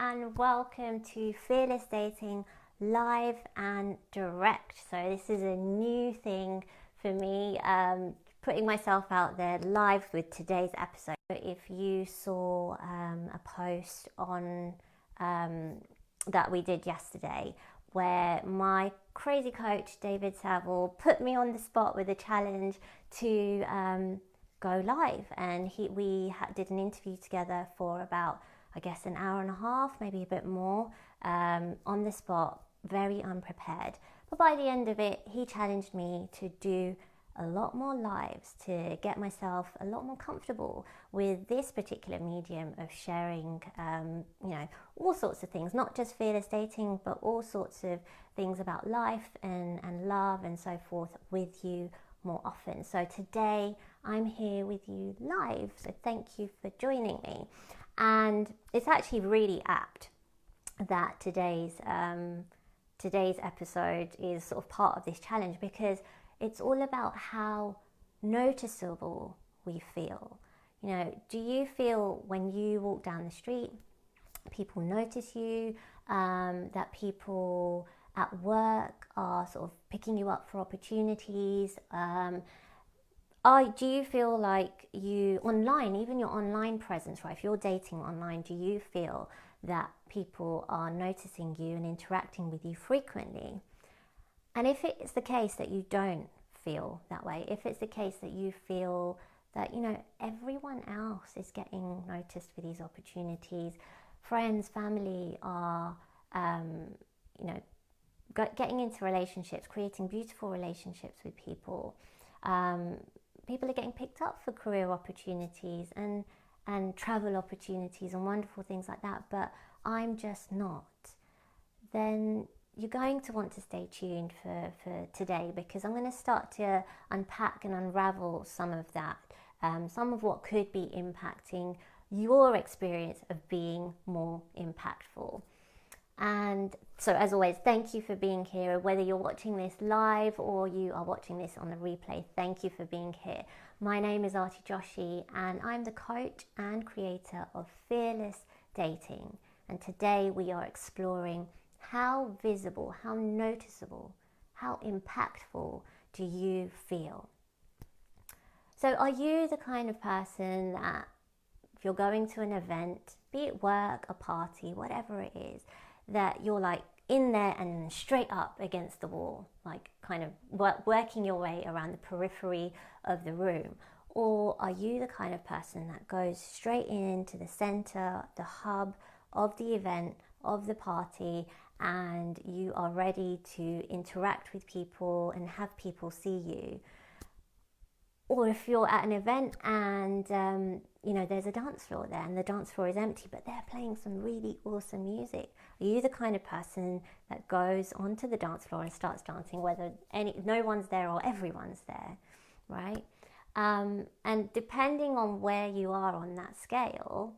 and welcome to Fearless Dating live and direct. So this is a new thing for me, putting myself out there live with today's episode. If you saw a post on that we did yesterday where my crazy coach David Saville put me on the spot with a challenge to go live, and we did an interview together for about, I guess, an hour and a half, maybe a bit more, on the spot, very unprepared. But by the end of it, he challenged me to do a lot more lives, to get myself a lot more comfortable with this particular medium of sharing, all sorts of things, not just fearless dating, but all sorts of things about life and love and so forth with you more often. So today I'm here with you live, so thank you for joining me. And it's actually really apt that today's episode is sort of part of this challenge, because it's all about how noticeable we feel. You know, do you feel when you walk down the street, people notice you, that people at work are sort of picking you up for opportunities? Do you feel like you, online, even your online presence, right? If you're dating online, do you feel that people are noticing you and interacting with you frequently? And if it's the case that you don't feel that way, if it's the case that you feel that, everyone else is getting noticed for these opportunities, friends, family are, getting into relationships, creating beautiful relationships with people, people are getting picked up for career opportunities and travel opportunities and wonderful things like that, but I'm just not, then you're going to want to stay tuned for today, because I'm going to start to unpack and unravel some of that, some of what could be impacting your experience of being more impactful. And so, as always, thank you for being here. Whether you're watching this live or you are watching this on the replay, thank you for being here. My name is Arti Joshi, and I'm the coach and creator of Fearless Dating. And today we are exploring how visible, how noticeable, how impactful do you feel? So are you the kind of person that, if you're going to an event, be it work, a party, whatever it is, that you're like in there and straight up against the wall, like kind of working your way around the periphery of the room? Or are you the kind of person that goes straight into the center, the hub of the event, of the party, and you are ready to interact with people and have people see you? Or if you're at an event and there's a dance floor there and the dance floor is empty, but they're playing some really awesome music, are you the kind of person that goes onto the dance floor and starts dancing whether no one's there or everyone's there, right? And depending on where you are on that scale,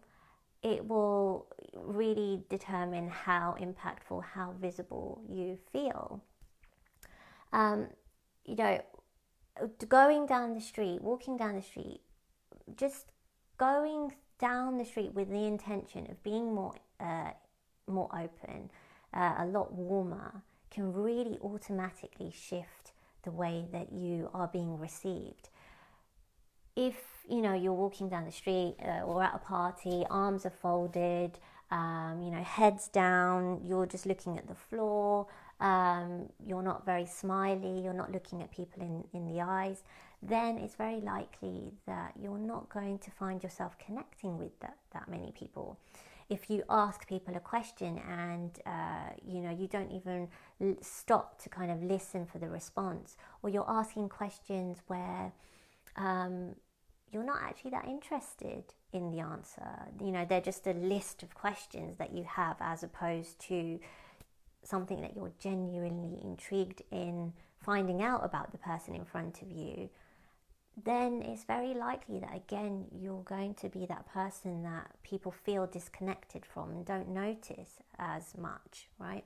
it will really determine how impactful, how visible you feel. Going down the street, walking down the street, just going down the street with the intention of being more open, a lot warmer, can really automatically shift the way that you are being received. If you're walking down the street or at a party, arms are folded, heads down, you're just looking at the floor, you're not very smiley, you're not looking at people in the eyes, then it's very likely that you're not going to find yourself connecting with that many people. If you ask people a question and you don't even stop to kind of listen for the response, or you're asking questions where you're not actually that interested in the answer, they're just a list of questions that you have, as opposed to something that you're genuinely intrigued in finding out about the person in front of you, then it's very likely that, again, you're going to be that person that people feel disconnected from and don't notice as much, right?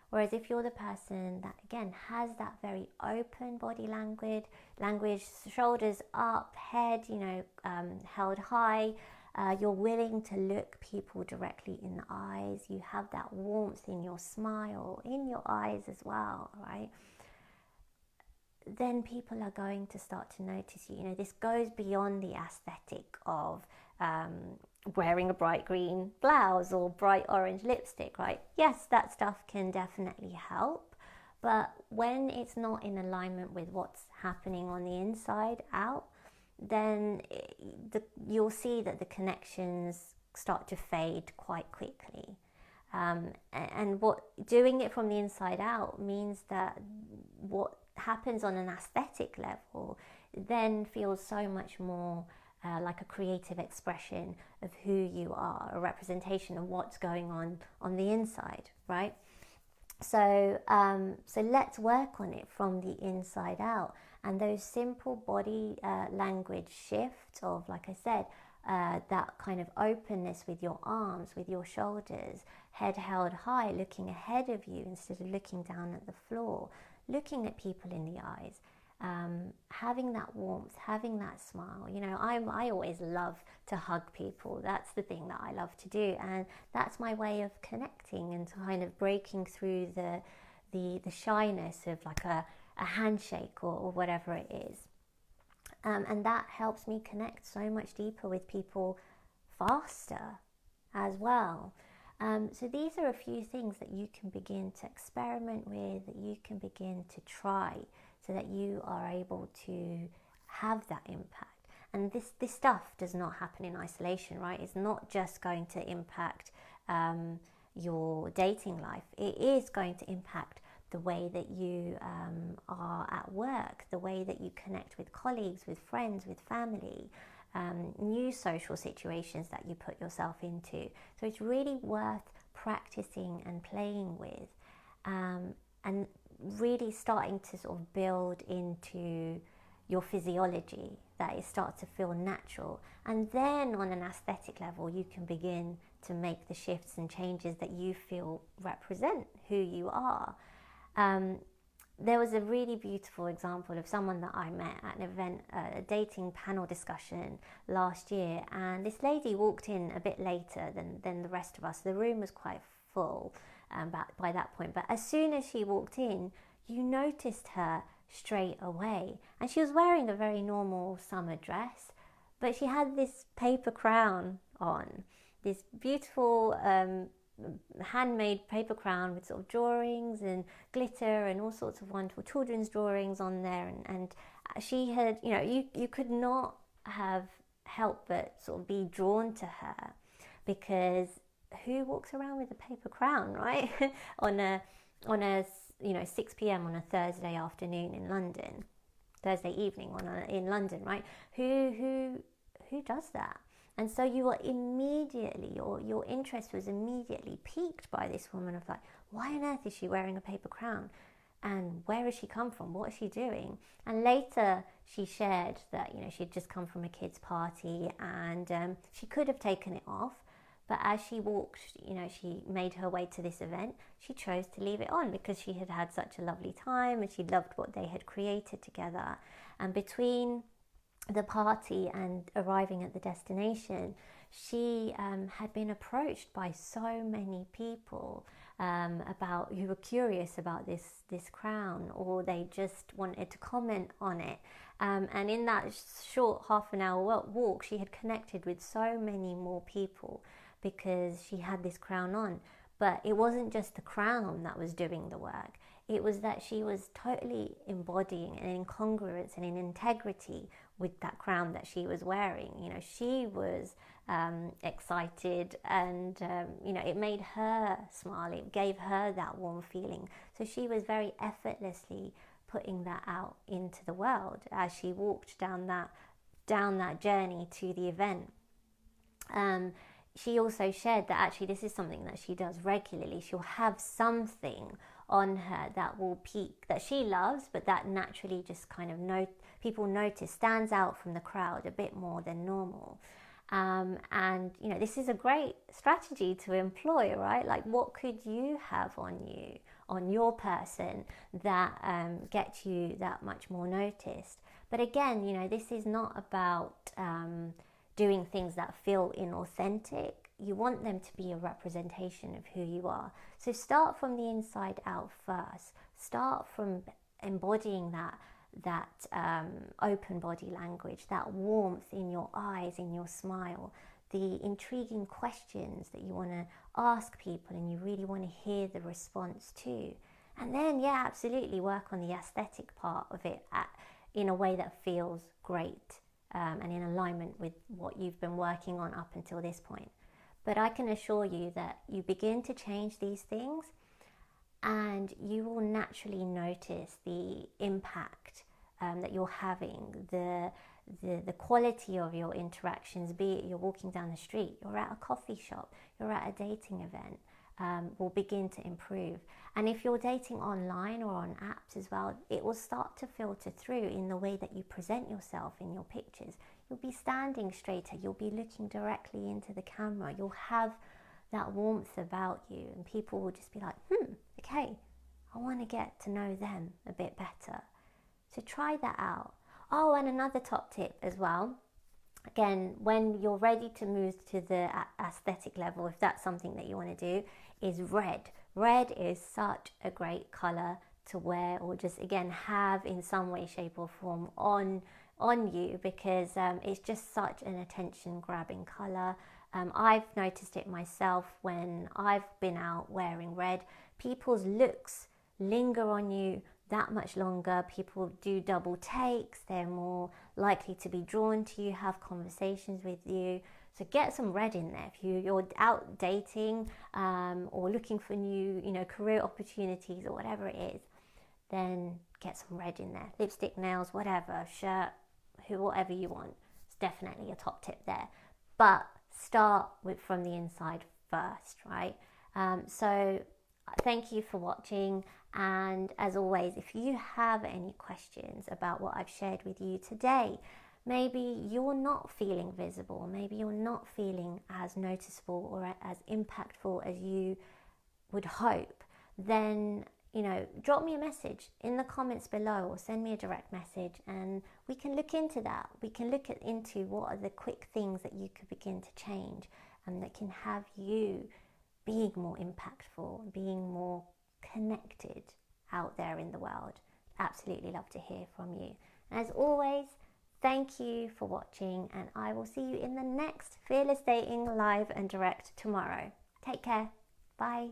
Whereas if you're the person that, again, has that very open body language, shoulders up, head, held high, You're willing to look people directly in the eyes. You have that warmth in your smile, in your eyes as well, right? Then people are going to start to notice you. You know, this goes beyond the aesthetic of wearing a bright green blouse or bright orange lipstick, right? Yes, that stuff can definitely help, but when it's not in alignment with what's happening on the inside out, then you'll see that the connections start to fade quite quickly. And what doing it from the inside out means that what happens on an aesthetic level then feels so much more like a creative expression of who you are, a representation of what's going on the inside, right? So let's work on it from the inside out. And those simple body language shifts of, like I said, that kind of openness with your arms, with your shoulders, head held high, looking ahead of you instead of looking down at the floor, looking at people in the eyes, having that warmth, having that smile. You know, I always love to hug people. That's the thing that I love to do, and that's my way of connecting and kind of breaking through the shyness of like a handshake or whatever it is. And that helps me connect so much deeper with people faster as well. So these are a few things that you can begin to experiment with, that you can begin to try, so that you are able to have that impact. And this stuff does not happen in isolation, right? It's not just going to impact your dating life. It is going to impact the way that you are at work, the way that you connect with colleagues, with friends, with family, new social situations that you put yourself into. So it's really worth practicing and playing with, and really starting to sort of build into your physiology, that it starts to feel natural. And then on an aesthetic level, you can begin to make the shifts and changes that you feel represent who you are. There was a really beautiful example of someone that I met at an event, a dating panel discussion last year, and this lady walked in a bit later than the rest of us. The room was quite full by that point, but as soon as she walked in, you noticed her straight away, and she was wearing a very normal summer dress, but she had this paper crown on, this beautiful handmade paper crown with sort of drawings and glitter and all sorts of wonderful children's drawings on there, and she had, you know, you could not have helped but sort of be drawn to her, because who walks around with a paper crown, right? on a 6 p.m. on a Thursday afternoon in London, Thursday evening in London, right? Who does that? And so you were immediately, or your interest was immediately piqued by this woman, of like, why on earth is she wearing a paper crown? And where has she come from? What is she doing? And later she shared that, you know, she'd just come from a kid's party, and she could have taken it off. But as she walked, you know, she made her way to this event, she chose to leave it on because she had had such a lovely time and she loved what they had created together. And between the party and arriving at the destination, she had been approached by so many people about who were curious about this crown, or they just wanted to comment on it. And in that short half an hour walk, she had connected with so many more people because she had this crown on. But it wasn't just the crown that was doing the work. It was that she was totally embodying an incongruence and an integrity with that crown that she was wearing. You know, she was excited, and you know, it made her smile. It gave her that warm feeling. So she was very effortlessly putting that out into the world as she walked down that journey to the event. She also shared that actually this is something that she does regularly. She'll have something on her that will peak, that she loves, but that naturally just kind of people notice, stands out from the crowd a bit more than normal. And you know, this is a great strategy to employ, right? Like, what could you have on you, on your person, that gets you that much more noticed? But again, you know, this is not about doing things that feel inauthentic. You want them to be a representation of who you are. So start from the inside out first. Start from embodying that open body language, that warmth in your eyes, in your smile, the intriguing questions that you want to ask people and you really want to hear the response to. And then, yeah, absolutely work on the aesthetic part of it in a way that feels great and in alignment with what you've been working on up until this point. But I can assure you that you begin to change these things and you will naturally notice the impact that you're having, the quality of your interactions, be it you're walking down the street, you're at a coffee shop, you're at a dating event, will begin to improve. And if you're dating online or on apps as well, it will start to filter through in the way that you present yourself in your pictures. You'll be standing straighter, you'll be looking directly into the camera, you'll have that warmth about you, and people will just be like, okay, I want to get to know them a bit better. So try that out. Oh, and another top tip as well, again, when you're ready to move to the aesthetic level, if that's something that you want to do, is red. Red is such a great color to wear or just, again, have in some way, shape or form on you, because it's just such an attention grabbing color. I've noticed it myself when I've been out wearing red. People's looks linger on you that much longer. People do double takes, they're more likely to be drawn to you, have conversations with you. So get some red in there. If you're out dating or looking for new career opportunities or whatever it is, then get some red in there. Lipstick, nails, whatever, shirt, whatever you want. It's definitely a top tip there. But start from the inside first, right? So thank you for watching, and as always, if you have any questions about what I've shared with you today, maybe you're not feeling visible, maybe you're not feeling as noticeable or as impactful as you would hope, then drop me a message in the comments below or send me a direct message and we can look into that. We can look into what are the quick things that you could begin to change and that can have you being more impactful, being more connected out there in the world. Absolutely love to hear from you. As always, thank you for watching, and I will see you in the next Fearless Dating Live and Direct tomorrow. Take care. Bye.